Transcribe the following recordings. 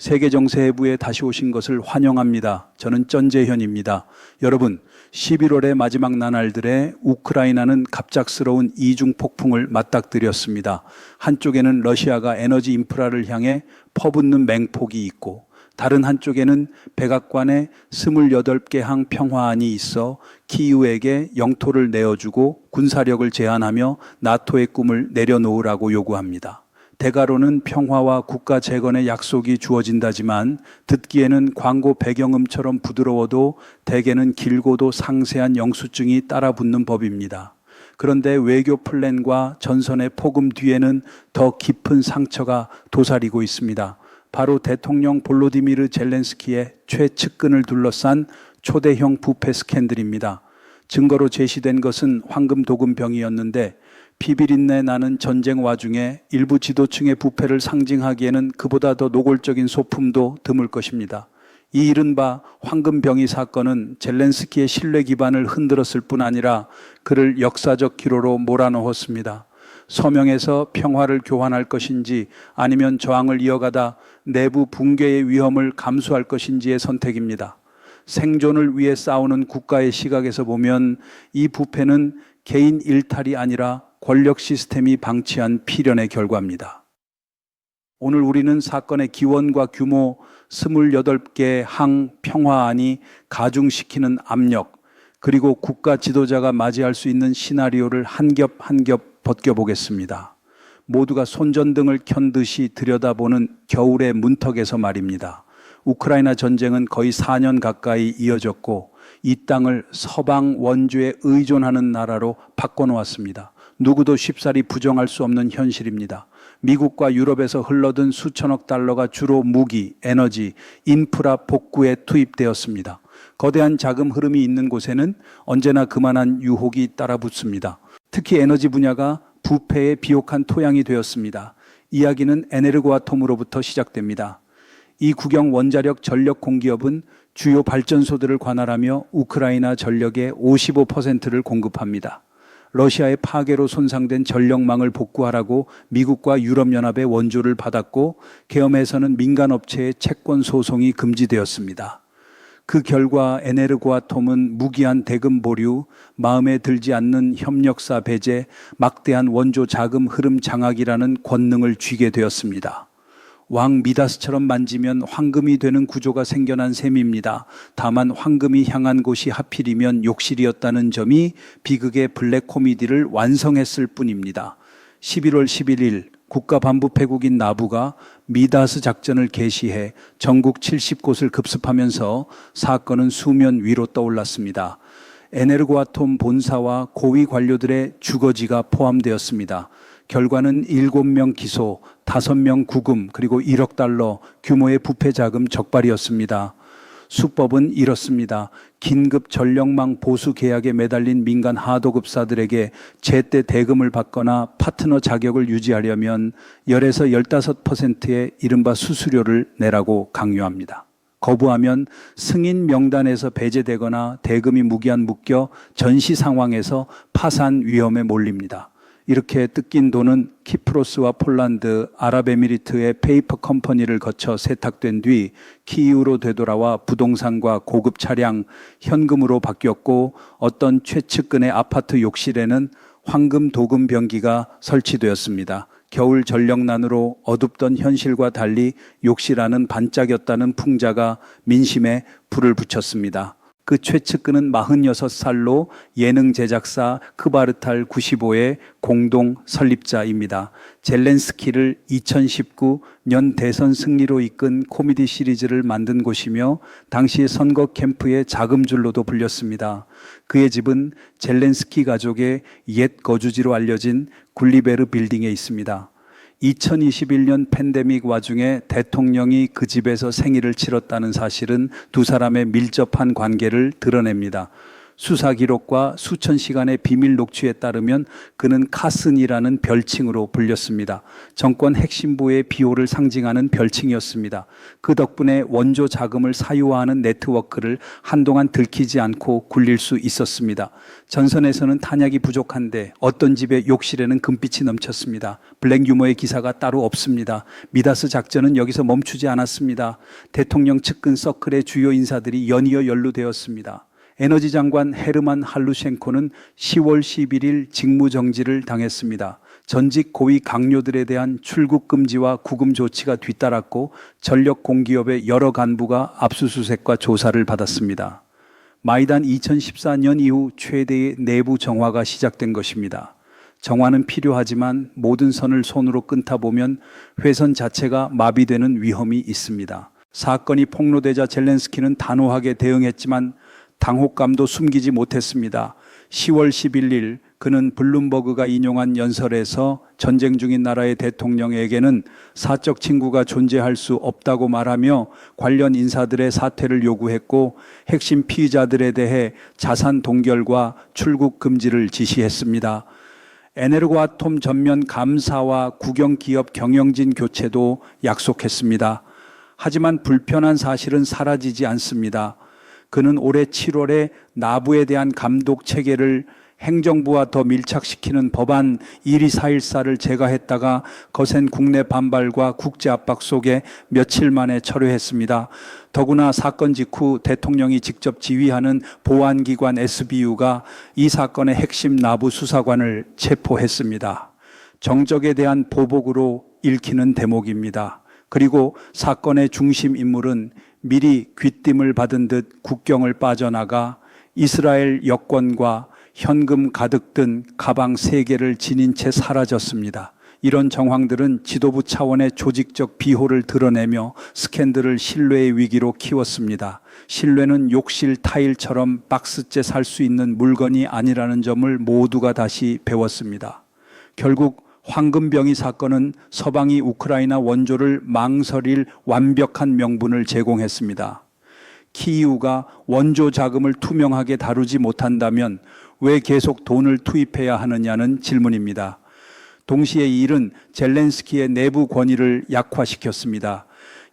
세계정세회부에 다시 오신 것을 환영합니다. 저는 전재현입니다. 여러분, 11월의 마지막 나날들에 우크라이나는 갑작스러운 이중 폭풍을 맞닥뜨렸습니다. 한쪽에는 러시아가 에너지 인프라를 향해 퍼붓는 맹폭이 있고, 다른 한쪽에는 백악관에 28개 항 평화안이 있어 키이우에게 영토를 내어주고 군사력을 제한하며 나토의 꿈을 내려놓으라고 요구합니다. 대가로는 평화와 국가 재건의 약속이 주어진다지만 듣기에는 광고 배경음처럼 부드러워도 대개는 길고도 상세한 영수증이 따라붙는 법입니다. 그런데 외교 플랜과 전선의 폭음 뒤에는 더 깊은 상처가 도사리고 있습니다. 바로 대통령 볼로디미르 젤렌스키의 최측근을 둘러싼 초대형 부패 스캔들입니다. 증거로 제시된 것은 황금도금병이었는데 피비린내 나는 전쟁 와중에 일부 지도층의 부패를 상징하기에는 그보다 더 노골적인 소품도 드물 것입니다. 이 이른바 황금병이 사건은 젤렌스키의 신뢰 기반을 흔들었을 뿐 아니라 그를 역사적 기로로 몰아넣었습니다. 서명에서 평화를 교환할 것인지 아니면 저항을 이어가다 내부 붕괴의 위험을 감수할 것인지의 선택입니다. 생존을 위해 싸우는 국가의 시각에서 보면 이 부패는 개인 일탈이 아니라 권력 시스템이 방치한 필연의 결과입니다. 오늘 우리는 사건의 기원과 규모, 28개 항 평화안이 가중시키는 압력, 그리고 국가 지도자가 맞이할 수 있는 시나리오를 한 겹 한 겹 벗겨보겠습니다. 모두가 손전등을 켠 듯이 들여다보는 겨울의 문턱에서 말입니다. 우크라이나 전쟁은 거의 4년 가까이 이어졌고 이 땅을 서방 원조에 의존하는 나라로 바꿔놓았습니다. 누구도 쉽사리 부정할 수 없는 현실입니다. 미국과 유럽에서 흘러든 수천억 달러가 주로 무기, 에너지, 인프라 복구에 투입되었습니다. 거대한 자금 흐름이 있는 곳에는 언제나 그만한 유혹이 따라붙습니다. 특히 에너지 분야가 부패의 비옥한 토양이 되었습니다. 이야기는 에네르고아톰으로부터 시작됩니다. 이 국영 원자력 전력 공기업은 주요 발전소들을 관할하며 우크라이나 전력의 55%를 공급합니다. 러시아의 파괴로 손상된 전력망을 복구하라고 미국과 유럽연합의 원조를 받았고 계엄에서는 민간업체의 채권 소송이 금지되었습니다. 그 결과 에네르고아톰은 무기한 대금 보류, 마음에 들지 않는 협력사 배제, 막대한 원조 자금 흐름 장악이라는 권능을 쥐게 되었습니다. 왕 미다스처럼 만지면 황금이 되는 구조가 생겨난 셈입니다. 다만 황금이 향한 곳이 하필이면 욕실이었다는 점이 비극의 블랙 코미디를 완성했을 뿐입니다. 11월 11일 국가반부패국인 나부가 미다스 작전을 개시해 전국 70곳을 급습하면서 사건은 수면 위로 떠올랐습니다. 에네르고아톰 본사와 고위 관료들의 주거지가 포함되었습니다. 결과는 7명 기소, 5명 구금, 그리고 1억 달러 규모의 부패 자금 적발이었습니다. 수법은 이렇습니다. 긴급 전력망 보수 계약에 매달린 민간 하도급사들에게 제때 대금을 받거나 파트너 자격을 유지하려면 10에서 15%의 이른바 수수료를 내라고 강요합니다. 거부하면 승인 명단에서 배제되거나 대금이 무기한 묶여 전시 상황에서 파산 위험에 몰립니다. 이렇게 뜯긴 돈은 키프로스와 폴란드, 아랍에미리트의 페이퍼 컴퍼니를 거쳐 세탁된 뒤 키이우로 되돌아와 부동산과 고급 차량, 현금으로 바뀌었고 어떤 최측근의 아파트 욕실에는 황금 도금 병기가 설치되었습니다. 겨울 전력난으로 어둡던 현실과 달리 욕실 안은 반짝였다는 풍자가 민심에 불을 붙였습니다. 그 최측근은 46살로 예능 제작사 크바르탈 95의 공동 설립자입니다. 젤렌스키를 2019년 대선 승리로 이끈 코미디 시리즈를 만든 곳이며 당시 선거 캠프의 자금줄로도 불렸습니다. 그의 집은 젤렌스키 가족의 옛 거주지로 알려진 굴리베르 빌딩에 있습니다. 2021년 팬데믹 와중에 대통령이 그 집에서 생일을 치렀다는 사실은 두 사람의 밀접한 관계를 드러냅니다. 수사 기록과 수천 시간의 비밀 녹취에 따르면 그는 카슨이라는 별칭으로 불렸습니다. 정권 핵심부의 비호를 상징하는 별칭이었습니다. 그 덕분에 원조 자금을 사유화하는 네트워크를 한동안 들키지 않고 굴릴 수 있었습니다. 전선에서는 탄약이 부족한데 어떤 집의 욕실에는 금빛이 넘쳤습니다. 블랙 유머의 기사가 따로 없습니다. 미다스 작전은 여기서 멈추지 않았습니다. 대통령 측근 서클의 주요 인사들이 연이어 연루되었습니다. 에너지 장관 헤르만 할루셴코는 10월 11일 직무정지를 당했습니다. 전직 고위 강요들에 대한 출국 금지와 구금 조치가 뒤따랐고 전력 공기업의 여러 간부가 압수수색과 조사를 받았습니다. 마이단 2014년 이후 최대의 내부 정화가 시작된 것입니다. 정화는 필요하지만 모든 선을 손으로 끊다 보면 회선 자체가 마비되는 위험이 있습니다. 사건이 폭로되자 젤렌스키는 단호하게 대응했지만 당혹감도 숨기지 못했습니다. 10월 11일 그는 블룸버그가 인용한 연설에서 전쟁 중인 나라의 대통령에게는 사적 친구가 존재할 수 없다고 말하며 관련 인사들의 사퇴를 요구했고 핵심 피의자들에 대해 자산 동결과 출국 금지를 지시했습니다. 에네르고아톰 전면 감사와 국영기업 경영진 교체도 약속했습니다. 하지만 불편한 사실은 사라지지 않습니다. 그는 올해 7월에 나부에 대한 감독 체계를 행정부와 더 밀착시키는 법안 12414를 제거했다가 거센 국내 반발과 국제 압박 속에 며칠 만에 철회했습니다. 더구나 사건 직후 대통령이 직접 지휘하는 보안기관 SBU가 이 사건의 핵심 나부 수사관을 체포했습니다. 정적에 대한 보복으로 읽히는 대목입니다. 그리고 사건의 중심 인물은 미리 귀띔을 받은 듯 국경을 빠져나가 이스라엘 여권과 현금 가득 든 가방 3개를 지닌 채 사라졌습니다. 이런 정황들은 지도부 차원의 조직적 비호를 드러내며 스캔들을 신뢰의 위기로 키웠습니다. 신뢰는 욕실 타일처럼 박스째 살 수 있는 물건이 아니라는 점을 모두가 다시 배웠습니다. 결국 황금병이 사건은 서방이 우크라이나 원조를 망설일 완벽한 명분을 제공했습니다. 키이우가 원조 자금을 투명하게 다루지 못한다면 왜 계속 돈을 투입해야 하느냐는 질문입니다. 동시에 이 일은 젤렌스키의 내부 권위를 약화시켰습니다.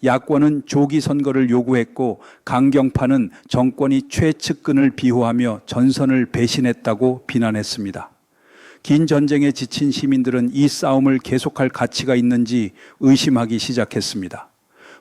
야권은 조기 선거를 요구했고 강경파는 정권이 최측근을 비호하며 전선을 배신했다고 비난했습니다. 긴 전쟁에 지친 시민들은 이 싸움을 계속할 가치가 있는지 의심하기 시작했습니다.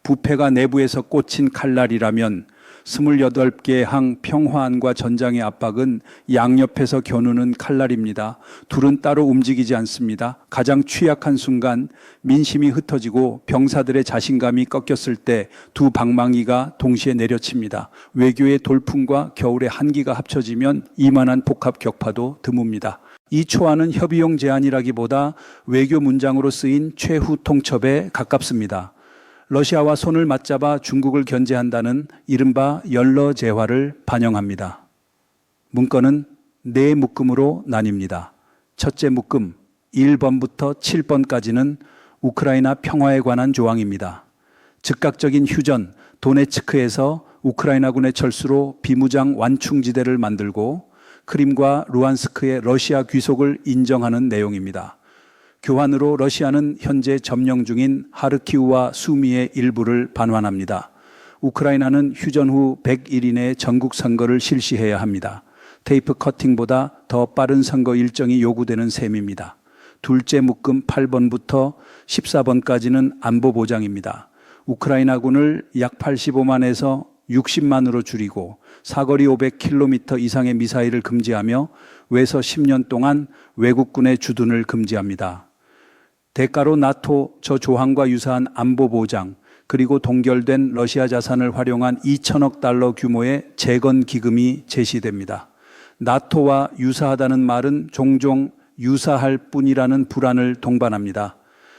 부패가 내부에서 꽂힌 칼날이라면 28개의 항 평화안과 전장의 압박은 양옆에서 겨누는 칼날입니다. 둘은 따로 움직이지 않습니다. 가장 취약한 순간 민심이 흩어지고 병사들의 자신감이 꺾였을 때 두 방망이가 동시에 내려칩니다. 외교의 돌풍과 겨울의 한기가 합쳐지면 이만한 복합 격파도 드뭅니다. 이 초안은 협의용 제안이라기보다 외교 문장으로 쓰인 최후 통첩에 가깝습니다. 러시아와 손을 맞잡아 중국을 견제한다는 이른바 연러제화를 반영합니다. 문건은 4묶음으로 나뉩니다. 첫째 묶음 1번부터 7번까지는 우크라이나 평화에 관한 조항입니다. 즉각적인 휴전, 도네츠크에서 우크라이나군의 철수로 비무장 완충지대를 만들고 크림과 루안스크의 러시아 귀속을 인정하는 내용입니다. 교환으로 러시아는 현재 점령 중인 하르키우와 수미의 일부를 반환합니다. 우크라이나는 휴전 후 100일 이내에 전국 선거를 실시해야 합니다. 테이프 커팅보다 더 빠른 선거 일정이 요구되는 셈입니다. 둘째 묶음 8번부터 14번까지는 안보 보장입니다. 우크라이나군을 약 85만에서 60만으로 줄이고 사거리 500km 이상의 미사일을 금지하며 외서 10년 동안 외국군의 주둔을 금지합니다. 대가로 나토 저 조항과 유사한 안보 보장, 그리고 동결된 러시아 자산을 활용한 2천억 달러 규모의 재건 기금이 제시됩니다. 나토와 유사하다는 말은 종종 유사할 뿐이라는 불안을 동반합니다.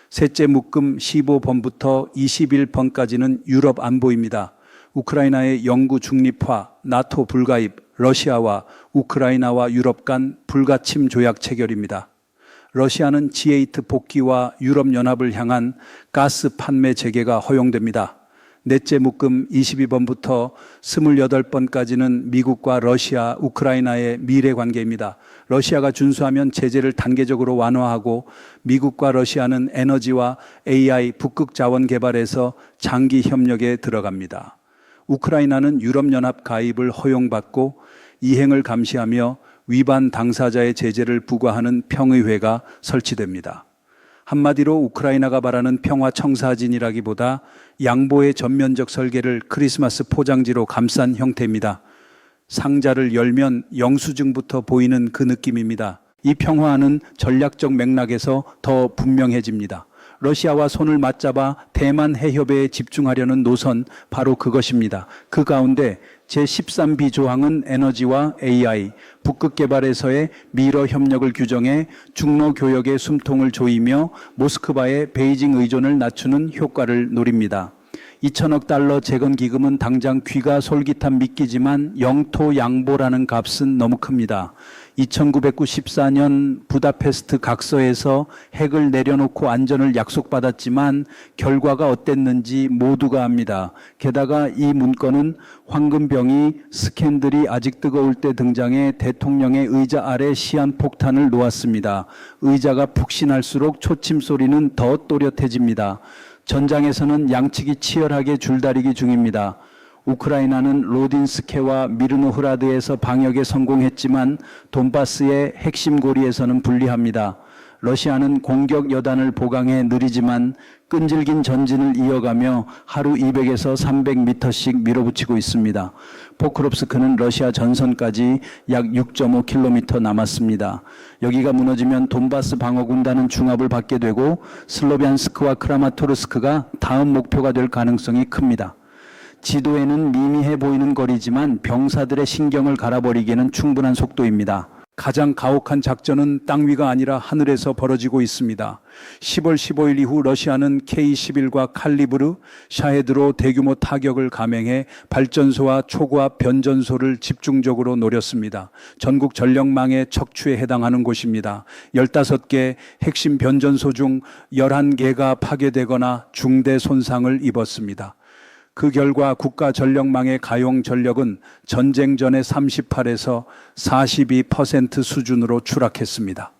셋째 묶음 15번부터 21번까지는 유럽 안보입니다. 우크라이나의 영구 중립화, 나토 불가입, 러시아와 우크라이나와 유럽 간 불가침 조약 체결입니다. 러시아는 G8 복귀와 유럽연합을 향한 가스 판매 재개가 허용됩니다. 넷째 묶음 22번부터 28번까지는 미국과 러시아, 우크라이나의 미래 관계입니다. 러시아가 준수하면 제재를 단계적으로 완화하고 미국과 러시아는 에너지와 AI, 북극 자원 개발에서 장기 협력에 들어갑니다. 우크라이나는 유럽연합 가입을 허용받고 이행을 감시하며 위반 당사자의 제재를 부과하는 평의회가 설치됩니다. 한마디로 우크라이나가 바라는 평화 청사진이라기보다 양보의 전면적 설계를 크리스마스 포장지로 감싼 형태입니다. 상자를 열면 영수증부터 보이는 그 느낌입니다. 이 평화는 전략적 맥락에서 더 분명해집니다. 러시아와 손을 맞잡아 대만 해협에 집중하려는 노선, 바로 그것입니다. 그 가운데 제13비 조항은 에너지와 AI, 북극 개발에서의 미러 협력을 규정해 중로 교역의 숨통을 조이며 모스크바의 베이징 의존을 낮추는 효과를 노립니다. 2천억 달러 재건 기금은 당장 귀가 솔깃한 미끼지만 영토 양보라는 값은 너무 큽니다. 1994년 부다페스트 각서에서 핵을 내려놓고 안전을 약속받았지만 결과가 어땠는지 모두가 압니다. 게다가 이 문건은 황금병이 스캔들이 아직 뜨거울 때 등장해 대통령의 의자 아래 시한폭탄을 놓았습니다. 의자가 푹신할수록 초침 소리는 더 또렷해집니다. 전장에서는 양측이 치열하게 줄다리기 중입니다. 우크라이나는 로딘스케와 미르노흐라드에서 방역에 성공했지만 돈바스의 핵심 고리에서는 불리합니다. 러시아는 공격 여단을 보강해 느리지만 끈질긴 전진을 이어가며 하루 200에서 300m씩 밀어붙이고 있습니다. 포크롭스크는 러시아 전선까지 약 6.5km 남았습니다. 여기가 무너지면 돈바스 방어군단은 중압을 받게 되고 슬로비안스크와 크라마토르스크가 다음 목표가 될 가능성이 큽니다. 지도에는 미미해 보이는 거리지만 병사들의 신경을 갈아버리기에는 충분한 속도입니다. 가장 가혹한 작전은 땅 위가 아니라 하늘에서 벌어지고 있습니다. 10월 15일 이후 러시아는 K-11과 칼리브르, 샤헤드로 대규모 타격을 감행해 발전소와 초고압 변전소를 집중적으로 노렸습니다. 전국 전력망의 척추에 해당하는 곳입니다. 15개 핵심 변전소 중 11개가 파괴되거나 중대 손상을 입었습니다. 그 결과 국가 전력망의 가용 전력은 전쟁 전의 38에서 42% 수준으로 추락했습니다.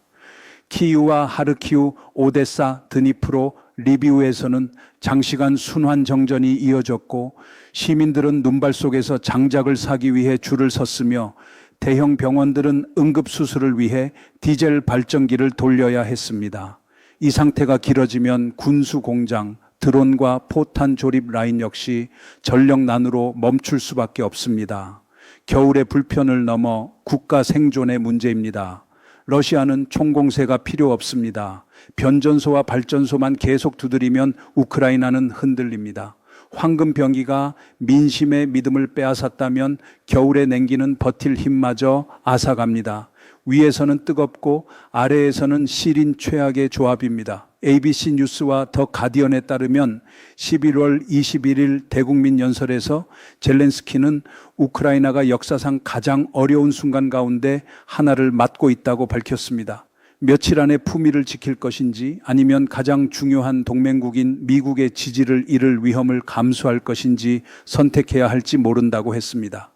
키이우와 하르키우, 오데사, 드니프로, 리비우에서는 장시간 순환 정전이 이어졌고 시민들은 눈발 속에서 장작을 사기 위해 줄을 섰으며 대형 병원들은 응급수술을 위해 디젤 발전기를 돌려야 했습니다. 이 상태가 길어지면 군수 공장, 드론과 포탄 조립 라인 역시 전력난으로 멈출 수밖에 없습니다. 겨울의 불편을 넘어 국가 생존의 문제입니다. 러시아는 총공세가 필요 없습니다. 변전소와 발전소만 계속 두드리면 우크라이나는 흔들립니다. 황금병기가 민심의 믿음을 빼앗았다면 겨울의 냉기는 버틸 힘마저 앗아갑니다. 위에서는 뜨겁고 아래에서는 시린 최악의 조합입니다. ABC 뉴스와 더 가디언에 따르면 11월 21일 대국민 연설에서 젤렌스키는 우크라이나가 역사상 가장 어려운 순간 가운데 하나를 맞고 있다고 밝혔습니다. 며칠 안에 품위를 지킬 것인지 아니면 가장 중요한 동맹국인 미국의 지지를 잃을 위험을 감수할 것인지 선택해야 할지 모른다고 했습니다.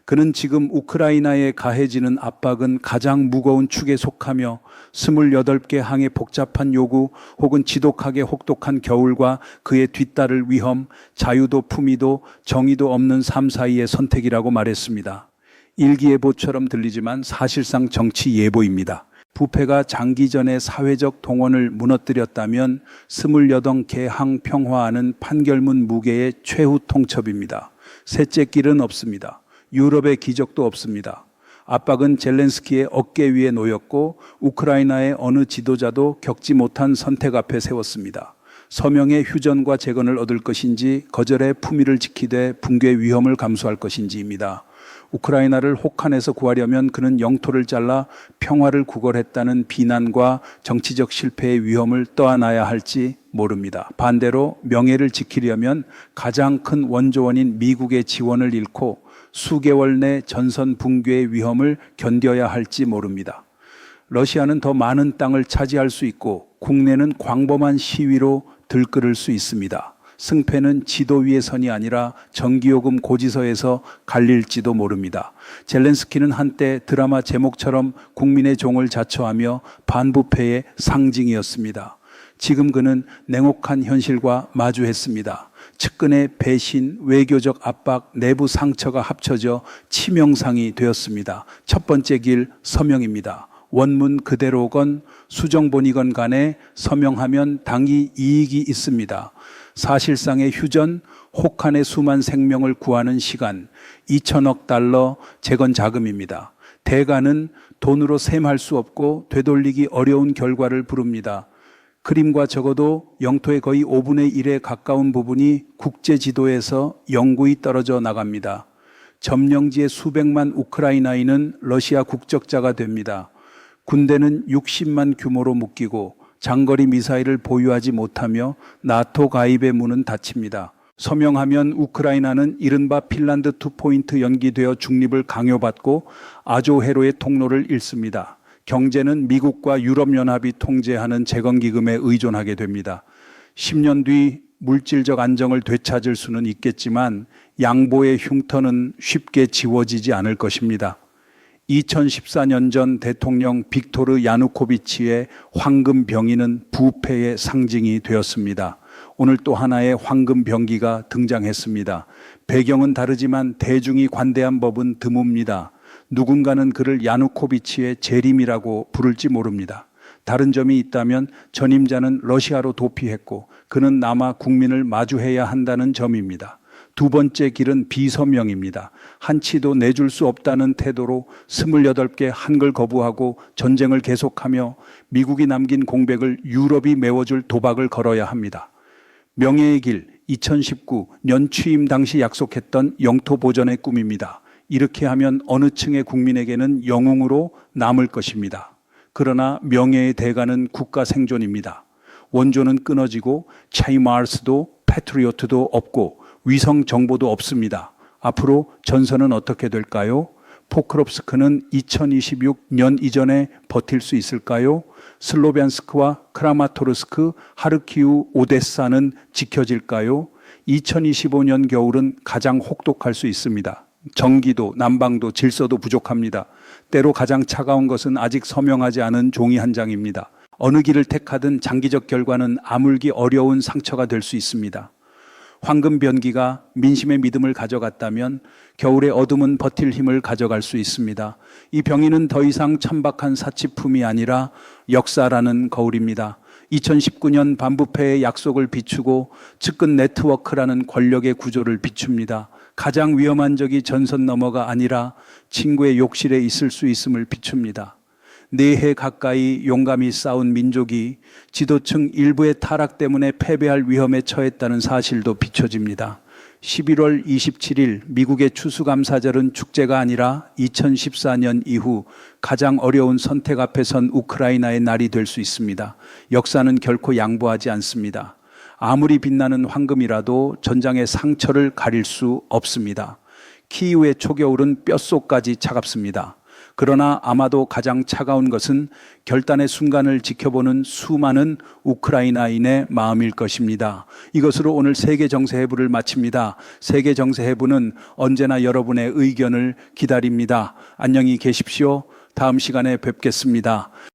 그는 지금 우크라이나에 가해지는 압박은 가장 무거운 축에 속하며 28개 항의 복잡한 요구 혹은 지독하게 혹독한 겨울과 그에 뒤따를 위험, 자유도 품위도 정의도 없는 삶 사이의 선택이라고 말했습니다. 일기예보처럼 들리지만 사실상 정치 예보입니다. 부패가 장기전의 사회적 동원을 무너뜨렸다면 28개 항 평화하는 판결문 무게의 최후 통첩입니다. 셋째 길은 없습니다. 유럽의 기적도 없습니다. 압박은 젤렌스키의 어깨 위에 놓였고 우크라이나의 어느 지도자도 겪지 못한 선택 앞에 세웠습니다. 서명의 휴전과 재건을 얻을 것인지 거절의 품위를 지키되 붕괴 위험을 감수할 것인지입니다. 우크라이나를 혹한에서 구하려면 그는 영토를 잘라 평화를 구걸했다는 비난과 정치적 실패의 위험을 떠안아야 할지 모릅니다. 반대로 명예를 지키려면 가장 큰 원조원인 미국의 지원을 잃고 수개월 내 전선 붕괴의 위험을 견뎌야 할지 모릅니다. 러시아는 더 많은 땅을 차지할 수 있고 국내는 광범한 시위로 들끓을 수 있습니다. 승패는 지도 위의 선이 아니라 전기요금 고지서에서 갈릴지도 모릅니다. 젤렌스키는 한때 드라마 제목처럼 국민의 종을 자처하며 반부패의 상징이었습니다. 지금 그는 냉혹한 현실과 마주했습니다. 측근의 배신, 외교적 압박, 내부 상처가 합쳐져 치명상이 되었습니다. 첫 번째 길 서명입니다. 원문 그대로건 수정본이건 간에 서명하면 당이 이익이 있습니다. 사실상의 휴전, 혹한의 수만 생명을 구하는 시간, 2천억 달러 재건 자금입니다. 대가는 돈으로 셈할 수 없고 되돌리기 어려운 결과를 부릅니다. 그림과 적어도 영토의 거의 5분의 1에 가까운 부분이 국제 지도에서 영구히 떨어져 나갑니다. 점령지의 수백만 우크라이나인은 러시아 국적자가 됩니다. 군대는 60만 규모로 묶이고 장거리 미사일을 보유하지 못하며 나토 가입의 문은 닫힙니다. 서명하면 우크라이나는 이른바 핀란드 2포인트 연기되어 중립을 강요받고 아조해로의 통로를 잃습니다. 경제는 미국과 유럽연합이 통제하는 재건기금에 의존하게 됩니다. 10년 뒤 물질적 안정을 되찾을 수는 있겠지만 양보의 흉터는 쉽게 지워지지 않을 것입니다. 2014년 전 대통령 빅토르 야누코비치의 황금 병이는 부패의 상징이 되었습니다. 오늘 또 하나의 황금 병기가 등장했습니다. 배경은 다르지만 대중이 관대한 법은 드뭅니다. 누군가는 그를 야누코비치의 재림이라고 부를지 모릅니다. 다른 점이 있다면 전임자는 러시아로 도피했고 그는 남아 국민을 마주해야 한다는 점입니다. 두 번째 길은 비서명입니다. 한치도 내줄 수 없다는 태도로 28개 한글 거부하고 전쟁을 계속하며 미국이 남긴 공백을 유럽이 메워줄 도박을 걸어야 합니다. 명예의 길, 2019년 취임 당시 약속했던 영토 보전의 꿈입니다. 이렇게 하면 어느 층의 국민에게는 영웅으로 남을 것입니다. 그러나 명예의 대가는 국가 생존입니다. 원조는 끊어지고 차이마르스도 패트리어트도 없고 위성 정보도 없습니다. 앞으로 전선은 어떻게 될까요? 포크롭스크는 2026년 이전에 버틸 수 있을까요? 슬로비안스크와 크라마토르스크, 하르키우, 오데사는 지켜질까요? 2025년 겨울은 가장 혹독할 수 있습니다. 전기도, 난방도, 질서도 부족합니다. 때로 가장 차가운 것은 아직 서명하지 않은 종이 한 장입니다. 어느 길을 택하든 장기적 결과는 아물기 어려운 상처가 될 수 있습니다. 황금 변기가 민심의 믿음을 가져갔다면 겨울의 어둠은 버틸 힘을 가져갈 수 있습니다. 이 병이는 더 이상 천박한 사치품이 아니라 역사라는 거울입니다. 2019년 반부패의 약속을 비추고 측근 네트워크라는 권력의 구조를 비춥니다. 가장 위험한 적이 전선 너머가 아니라 친구의 욕실에 있을 수 있음을 비춥니다. 4해 가까이 용감히 싸운 민족이 지도층 일부의 타락 때문에 패배할 위험에 처했다는 사실도 비춰집니다. 11월 27일 미국의 추수감사절은 축제가 아니라 2014년 이후 가장 어려운 선택 앞에 선 우크라이나의 날이 될 수 있습니다. 역사는 결코 양보하지 않습니다. 아무리 빛나는 황금이라도 전장의 상처를 가릴 수 없습니다. 키이우의 초겨울은 뼛속까지 차갑습니다. 그러나 아마도 가장 차가운 것은 결단의 순간을 지켜보는 수많은 우크라이나인의 마음일 것입니다. 이것으로 오늘 세계정세해부를 마칩니다. 세계정세해부는 언제나 여러분의 의견을 기다립니다. 안녕히 계십시오. 다음 시간에 뵙겠습니다.